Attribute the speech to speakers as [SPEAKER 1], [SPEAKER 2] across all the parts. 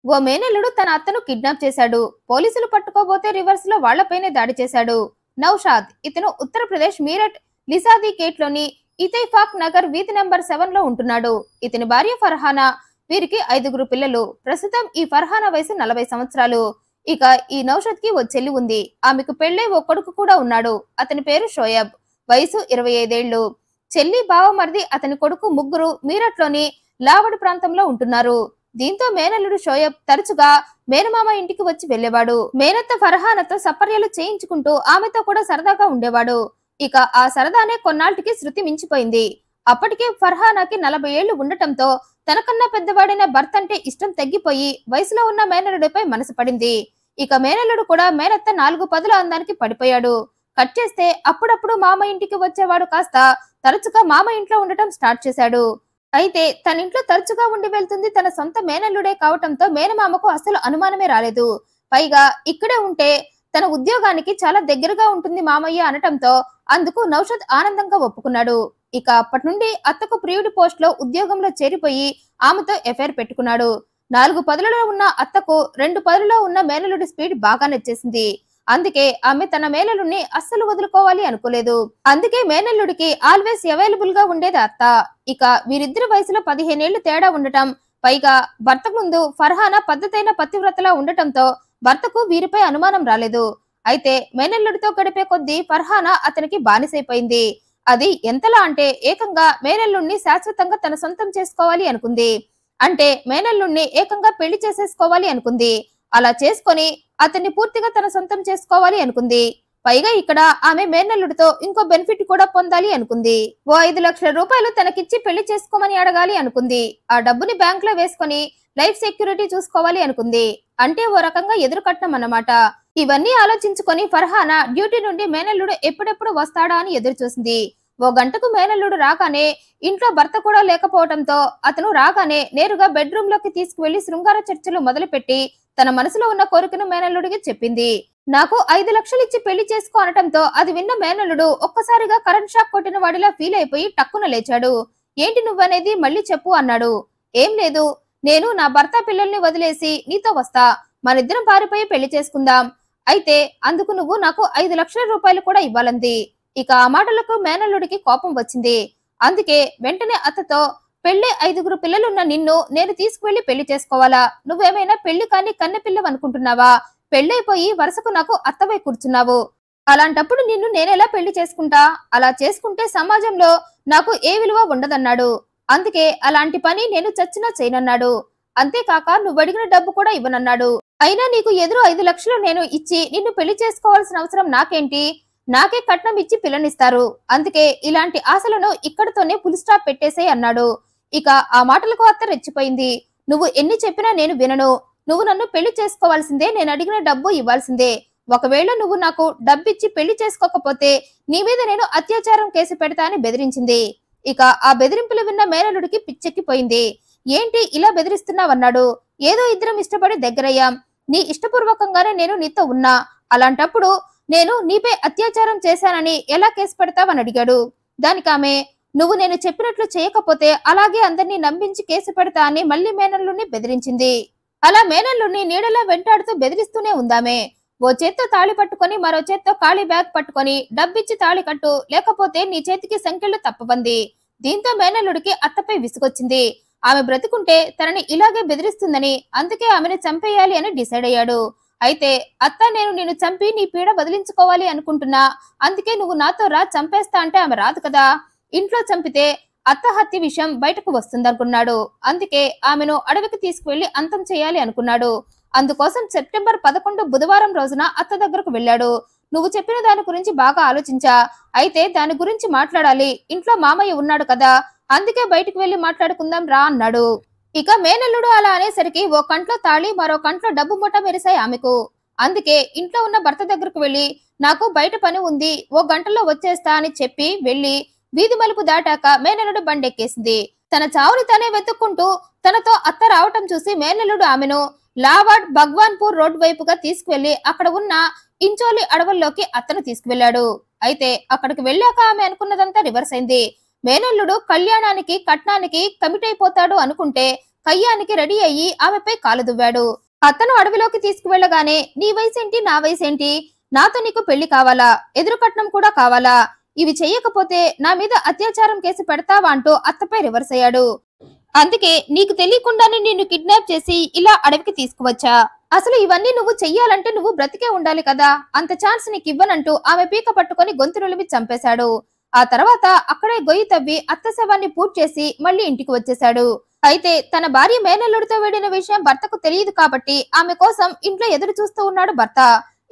[SPEAKER 1] ఓ మేనల్లుడు తన అత్తను కిడ్నాప్ చేశాడు. పోలీసులు పట్టుకోబోతే రివర్స్ లో వాళ్లపైనే దాడి చేశాడు. నౌషాద్ ఇతను ఉత్తరప్రదేశ్ మీరట్ లిసాది కేట్లోని ఇతైఫాక్ నగర్ వీధి నంబర్ 7 లో ఉంటున్నాడు. ఇతని భార్య ఫర్హానా. వీరికి 5గురు పిల్లలు. ప్రస్తుతం ఈ ఫర్హానా వయసు 40 సంవత్సరాలు. ఇక ఈ నౌషాద్ కి ఓ చెల్లి ఉంది. ఆమెకు పెళ్లై ఓ కొడుకు కూడా ఉన్నాడు. అతని పేరు షోయబ్. వయసు 25 ఏళ్లు. చెల్లి బావమరిది అతని కొడుకు ముగ్గురు మీరట్ లోని లావడ్ ప్రాంతంలో ఉంటున్నారు. దీంతో మేనల్లుడు షోయబ్ తరచుగా మేనమామ ఇంటికి వచ్చి వెళ్లేవాడు. మేనత్త ఫర్హానాతో సపర్యలు చేయించుకుంటూ ఆమెతో కూడా సరదాగా ఉండేవాడు. ఇక ఆ సరదానే కొన్నాళ్టికి శృతి మించిపోయింది. అప్పటికే ఫర్హానాకి 40 ఏళ్లు ఉండటంతో తనకన్నా పెద్దవాడైన భర్త అంటే ఇష్టం తగ్గిపోయి వయసులో ఉన్న మేనల్లుడిపై మనసు పడింది. ఇక మేనల్లుడు కూడా మేనత్త 4 పదుల అందానికి పడిపోయాడు. కట్ చేస్తే అప్పుడప్పుడు మామ ఇంటికి వచ్చేవాడు కాస్త తరచుగా మామ ఇంట్లో ఉండటం స్టార్ట్ చేశాడు. అయితే తన ఇంట్లో తరచుగా ఉండి వెళ్తుంది తన సొంత మేనల్లుడే కావటంతో మేనమామకు అసలు అనుమానమే రాలేదు. పైగా ఇక్కడే ఉంటే తన ఉద్యోగానికి చాలా దగ్గరగా ఉంటుంది మామయ్య అనటంతో అందుకు నౌషాద్ ఆనందంగా ఒప్పుకున్నాడు. ఇక అప్పటి నుండి అత్తకు ప్రియుడి పోస్ట్ లో ఉద్యోగంలో చేరిపోయి ఆమెతో ఎఫైర్ పెట్టుకున్నాడు. 4 పదులలో ఉన్న అత్తకు 2 పదులలో ఉన్న మేనల్లుడి స్పీడ్ బాగా నచ్చేసింది. అందుకే ఆమె తన మేనల్లుడిని అస్సలు వదులుకోవాలి అనుకోలేదు. అందుకే మేనల్లుడికి ఆల్వేస్ అవైలబుల్ గా ఉండేది అత్త. ఇక వీరిద్దరి వయసులో 15 ఏళ్లు తేడా ఉండటం, పైగా భర్త ముందు ఫర్హానా పద్ధతైన పతివ్రతలా ఉండటంతో భర్తకు వీరిపై అనుమానం రాలేదు. అయితే మేనల్లుడితో గడిపే కొద్దీ ఫర్హానా అతనికి బానిసైపోయింది. అది ఎంతలా అంటే ఏకంగా మేనల్లుడిని శాశ్వతంగా తన సొంతం చేసుకోవాలి అనుకుంది. అంటే మేనల్లుడిని ఏకంగా పెళ్లి చేసేసుకోవాలి అనుకుంది. అలా చేసుకొని అతన్ని పూర్తిగా తన సొంతం చేసుకోవాలి అనుకుంది. పైగా ఇక్కడ ఆమె మేనల్లుడితో ఇంకో బెనిఫిట్ కూడా పొందాలి అనుకుంది. ఓ 5 లక్షల రూపాయలు తనకిచ్చి పెళ్లి చేసుకోమని అడగాలి అనుకుంది. ఆ డబ్బుని బ్యాంక్ లో వేసుకొని లైఫ్ సెక్యూరిటీ చూసుకోవాలి అనుకుంది. అంటే ఓ రకంగా ఎదురుకట్నం అన్నమాట. ఇవన్నీ ఆలోచించుకొని ఫర్హానా డ్యూటీ నుండి మేనల్లుడు ఎప్పుడెప్పుడు వస్తాడా అని ఎదురు చూసింది. ఓ గంటకు మేనల్లుడు రాగానే ఇంట్లో భర్త కూడా లేకపోవడంతో అతను రాగానే నేరుగా బెడ్రూమ్ లోకి తీసుకువెళ్లి శృంగార చర్చలు మొదలుపెట్టి తన మనసులో ఉన్న కోరికను మేనల్లుడికి చెప్పింది. నాకు 5 లక్షలు ఇచ్చి పెళ్లి చేసుకో అనటంతో అది విన్న మేనల్లుడు ఒక్కసారిగా కరెంట్ షాక్ కొట్టిన వాడిలా ఫీల్ అయిపోయి టక్కున లేచాడు. ఏంటి నువ్వనేది మళ్ళీ చెప్పు అన్నాడు. ఏం లేదు, నేను నా భర్త పిల్లల్ని వదిలేసి నీతో వస్తా. మనిద్దరం పారిపోయి పెళ్లి చేసుకుందాం. అయితే అందుకు నువ్వు నాకు 5 లక్షల రూపాయలు కూడా ఇవ్వాలంది. ఇక ఆ మాటలకు మేనల్లుడికి కోపం వచ్చింది. అందుకే వెంటనే అత్తతో పెళ్లి 5గురు పిల్లలున్న నిన్ను నేను తీసుకువెళ్లి పెళ్లి చేసుకోవాలా? నువ్వేమైనా పెళ్లి కాని కన్నెపిల్లవనుకుంటున్నావా? పెళ్లైపోయి వరుసకు నాకు అత్తవై కూర్చున్నావు. అలాంటప్పుడు నిన్ను నేనెలా పెళ్లి చేసుకుంటా? అలా చేసుకుంటే సమాజంలో నాకు ఏ విలువ ఉండదన్నాడు. అందుకే అలాంటి పని నేను చచ్చినా చేయనన్నాడు. అంతేకాక నువ్వడిగిన డబ్బు కూడా ఇవ్వనన్నాడు. అయినా నీకు ఎదురు 5 లక్షలు నేను ఇచ్చి నిన్ను పెళ్లి చేసుకోవాల్సిన అవసరం నాకేంటి? నాకే కట్నం ఇచ్చి పిల్లనిస్తారు. అందుకే ఇలాంటి ఆశలను ఇక్కడితోనే ఫుల్ స్టాప్ పెట్టేసే అన్నాడు. ఇక ఆ మాటలకు అత్త రెచ్చిపోయింది. నువ్వు ఎన్ని చెప్పినా నేను వినను. నువ్వు నన్ను పెళ్లి చేసుకోవాల్సిందే, నేను అడిగిన డబ్బు ఇవ్వాల్సిందే. ఒకవేళ నువ్వు నాకు డబ్బిచ్చి పెళ్లి చేసుకోకపోతే నీ మీద నేను అత్యాచారం కేసు పెడతా అని బెదిరించింది. ఇక ఆ బెదిరింపులు విన్న మేనలుడికి పిచ్చెక్కిపోయింది. ఏంటి ఇలా బెదిరిస్తున్నావన్నాడు. ఏదో ఇద్దరం ఇష్టపడి దగ్గరయ్యాం. నీ ఇష్టపూర్వకంగానే నేను నీతో ఉన్నా. అలాంటప్పుడు నేను నీపై అత్యాచారం చేశానని ఎలా కేసు పెడతావని అడిగాడు. దానికామె నువ్వు నేను చెప్పినట్లు చేయకపోతే అలాగే అందరినీ నమ్మించి కేసు పెడతా అని మళ్లీ మేనల్లుని బెదిరించింది. అలా మేనల్లుని నీడలా వెంటాడుతూ బెదిరిస్తూనే ఉందామే. ఓ చేత్తో తాళి పట్టుకొని మరో చేత్తో ఖాళీ బ్యాగ్ పట్టుకొని డబ్బిచ్చి తాళి కట్టు, లేకపోతే నీ చేతికి సంకెళ్లు తప్పబంది. దీంతో మేనల్లుడికి అత్తపై విసుగొచ్చింది. ఆమె బ్రతికుంటే తనని ఇలాగే బెదిరిస్తుందని, అందుకే ఆమెను చంపేయాలి అని డిసైడ్ అయ్యాడు. అయితే అత్త నేను నిన్ను చంపి నీ పీడ వదిలించుకోవాలి అనుకుంటున్నా. అందుకే నువ్వు నాతో రా, చంపేస్తా అంటే ఆమె రాదు కదా. ఇంట్లో చంపితే అత్త హత్య విషయం బయటకు వస్తుందనుకున్నాడు. అందుకే ఆమెను అడవికి తీసుకువెళ్లి అంతం చేయాలి అనుకున్నాడు. అందుకోసం సెప్టెంబర్ 11 బుధవారం రోజున అత్త దగ్గరకు వెళ్ళాడు. నువ్వు చెప్పిన దాని గురించి బాగా ఆలోచించా. అయితే దాని గురించి మాట్లాడాలి. ఇంట్లో మామయ్య ఉన్నాడు కదా, అందుకే బయటకు వెళ్లి మాట్లాడుకుందాం రా అన్నాడు. ఇక మేనల్లుడు అలా అనేసరికి ఓ కంట్లో తాళి మరో కంట్లో డబ్బు మూట మెరిసాయి ఆమెకు. అందుకే ఇంట్లో ఉన్న భర్త దగ్గరకు వెళ్లి నాకు బయట పని ఉంది, ఓ గంటలో వచ్చేస్తా అని చెప్పి వెళ్లి వీధి మలుపు దాటాక మేనల్లుడు బండెక్కేసింది. తన చావుని తనే వెతుక్కుంటూ తనతో అత్త రావటం చూసి మేనల్లుడు ఆమెను లావాడ్ భగవాన్పూర్ రోడ్ వైపుగా తీసుకువెళ్లి అక్కడ ఉన్న ఇంచోలి అడవుల్లోకి అత్తను తీసుకువెళ్లాడు. అయితే అక్కడికి వెళ్ళాక ఆమె అనుకున్నదంతా రివర్స్ అయింది. మేనల్లుడు కళ్యాణానికి కట్నానికి కమిట్ అయిపోతాడు అనుకుంటే కయ్యానికి రెడీ అయ్యి ఆమెపై కాలు దువ్వాడు. అతను అడవిలోకి తీసుకువెళ్లగానే నీ వయసేంటి నా వయసేంటి, నాతో నీకు పెళ్లి కావాలా, ఎదురు కట్నం కూడా కావాలా, ఇవి చెయ్యకపోతే నా మీద అత్యాచారం కేసు పెడతావా అంటూ అత్తపై రివర్స్ అయ్యాడు. అందుకే నీకు తెలియకుండానే నిన్ను కిడ్నాప్ చేసి ఇలా అడవికి తీసుకువచ్చా, అసలు ఇవన్నీ నువ్వు చెయ్యాలంటే నువ్వు బ్రతికే ఉండాలి కదా, అంత ఛాన్స్ నీకు ఇవ్వనంటూ ఆమె పీక పట్టుకొని గొంతు నులిమి చంపేశాడు. ఆ తర్వాత అక్కడే గొయ్యి తవ్వి అత్త శవాన్ని పూర్తి చేసి మళ్ళీ ఇంటికి వచ్చేశాడు. అయితే తన భార్య మేనల్లుడితో వెళ్లిన విషయం భర్తకు తెలియదు కాబట్టి ఆమె కోసం ఇంట్లో ఎదురు చూస్తూ ఉన్నాడు భర్త.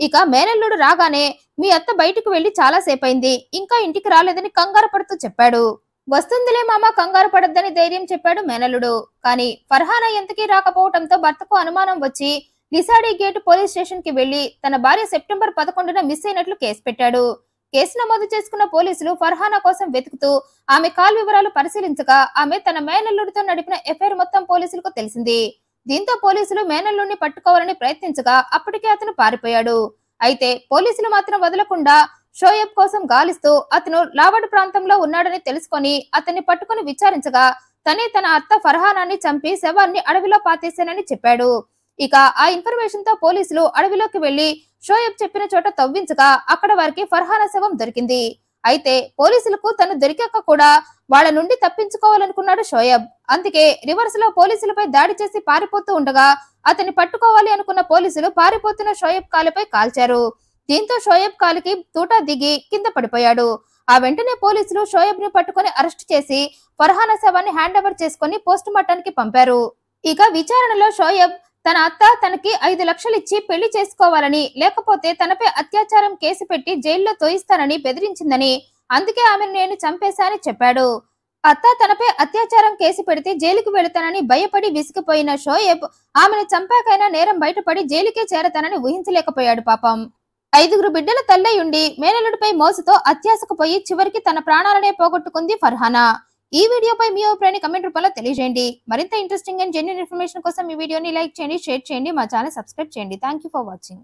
[SPEAKER 1] ఇక మేనల్లుడు రాగానే మీ అత్త బయటకు వెళ్లి చాలా సేపైంది, ఇంకా ఇంటికి రాలేదని కంగారు పడుతూ చెప్పాడు. వస్తుందిలే మామ, కంగారు పడొద్దని ధైర్యం చెప్పాడు మేనల్లుడు. కానీ ఫర్హానా ఎంతకీ రాకపోవడంతో భర్తకు అనుమానం వచ్చి లిసాడీ గేట్ పోలీస్ స్టేషన్ కి వెళ్లి తన భార్య సెప్టెంబర్ 11న మిస్ అయినట్లు కేసు పెట్టాడు. కేసు నమోదు చేసుకున్న పోలీసులు ఫర్హానా కోసం వెతుకుతూ ఆమె కాల్ వివరాలు పరిశీలించగా ఆమె తన మేనల్లుడితో నడిపిన ఎఫ్ఐఆర్ మొత్తం పోలీసులకు తెలిసింది. దీంతో పోలీసులు మేనల్లుడిని పట్టుకోవాలని ప్రయత్నించగా అప్పటికే అతను పారిపోయాడు. అయితే పోలీసులు మాత్రం వదలకుండా షోయబ్ కోసం గాలిస్తూ అతను లావడ్ ప్రాంతంలో ఉన్నాడని తెలుసుకొని అతన్ని పట్టుకుని విచారించగా తనే తన అత్త ఫర్హానాని చంపి శవాన్ని అడవిలో పాతేశానని చెప్పాడు. ఇక ఆ ఇన్ఫర్మేషన్ తో పోలీసులు అడవిలోకి వెళ్లి షోయబ్ చెప్పిన చోట తవ్వించగా అక్కడ వారికి ఫర్హానా శవం దొరికింది. అయితే పోలీసులకు తను దొరికాక కూడా వాళ్ళ నుండి తప్పించుకోవాలనుకున్నాడు షోయబ్. అందుకే రివర్స్ లో పోలీసులపై దాడి చేసి పారిపోతూ ఉండగా అతన్ని పట్టుకోవాలి అనుకున్న పోలీసులు పారిపోతున్న షోయబ్ కాలుపై కాల్చారు. దీంతో షోయబ్ కాలికి తూటా దిగి కింద పడిపోయాడు. ఆ వెంటనే పోలీసులు షోయబ్ ని పట్టుకుని అరెస్ట్ చేసి ఫర్హానా శవాన్ని హ్యాండ్ ఓవర్ చేసుకుని పోస్ట్ మార్టానికి పంపారు. ఇక విచారణలో షోయబ్ తన అత్త తనకి 5 లక్షలు ఇచ్చి పెళ్లి చేసుకోవాలని, లేకపోతే తనపై అత్యాచారం కేసు పెట్టి జైల్లో తోయిస్తానని బెదిరించిందని, అందుకే ఆమెను నేను చంపేశానని చెప్పాడు. అత్త తనపై అత్యాచారం కేసు పెడితే జైలుకు వెళతానని భయపడి విసిగిపోయిన షోయబ్ ఆమెను చంపాకైనా నేరం బయటపడి జైలుకే చేరతానని ఊహించలేకపోయాడు పాపం. 5 బిడ్డల తల్లయుండి మేనలుడిపై మోసతో అత్యాశకు పోయి చివరికి తన ప్రాణాలనే పోగొట్టుకుంది ఫర్హానా. ఈ వీడియోపై మీ అభిప్రాయాన్ని కమెంట్ రూపంలో తెలియజేయండి. మరింత ఇంట్రెస్టింగ్ అండ్ జెన్యూన్ ఇన్ఫర్మేషన్ కోసం ఈ వీడియోని లైక్ చేయండి, షేర్ చేయండి, మా ఛానల్ సబ్స్క్రైబ్ చేయండి. Thank you for watching.